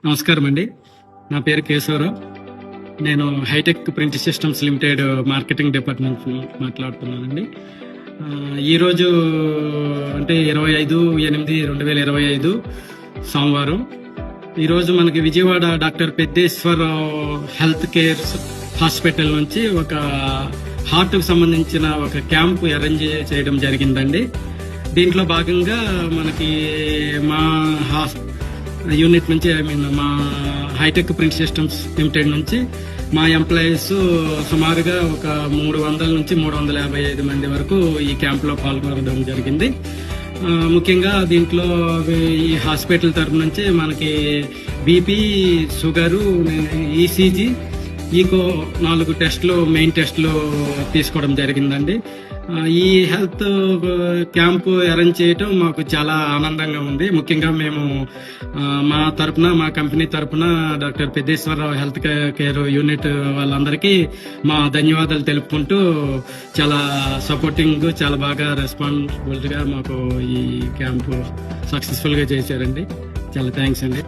నమస్కారం అండి. నా పేరు కేశవరావు. నేను hitech print systems limited marketing department మాట్లాడుతున్నానండి. ఈరోజు అంటే 25/8/2025 సోమవారం. ఈరోజు మనకి Vijayawada doctor Peddeswararao health care hospital నుంచి ఒక హార్ట్కు సంబంధించిన ఒక క్యాంప్ అరేంజ్ చేయడం జరిగిందండి. దీంట్లో భాగంగా మనకి మా యూనిట్ నుంచి మా హైటెక్ ప్రింట్ సిస్టమ్స్ లిమిటెడ్ నుంచి మా ఎంప్లాయీస్ సుమారుగా ఒక 300 నుంచి 355 మంది వరకు ఈ క్యాంప్లో పాల్గొనడం జరిగింది. ముఖ్యంగా దీంట్లో ఈ హాస్పిటల్ తరపు నుంచి మనకి బీపీ, షుగరు, ఈసీజీ, ఈకో 4 టెస్టులు, మెయిన్ టెస్టులు తీసుకోవడం జరిగిందండి. ఈ హెల్త్ క్యాంపు అరేంజ్ చేయటం మాకు చాలా ఆనందంగా ఉంది. ముఖ్యంగా మేము మా కంపెనీ తరపున doctor Peddeswararao health care unit వాళ్ళందరికీ మా ధన్యవాదాలు తెలుపుకుంటూ, చాలా సపోర్టింగ్, చాలా బాగా రెస్పాన్సిబిలిటీగా మాకు ఈ క్యాంపు సక్సెస్ఫుల్గా చేశారండి. చాలా థ్యాంక్స్ అండి.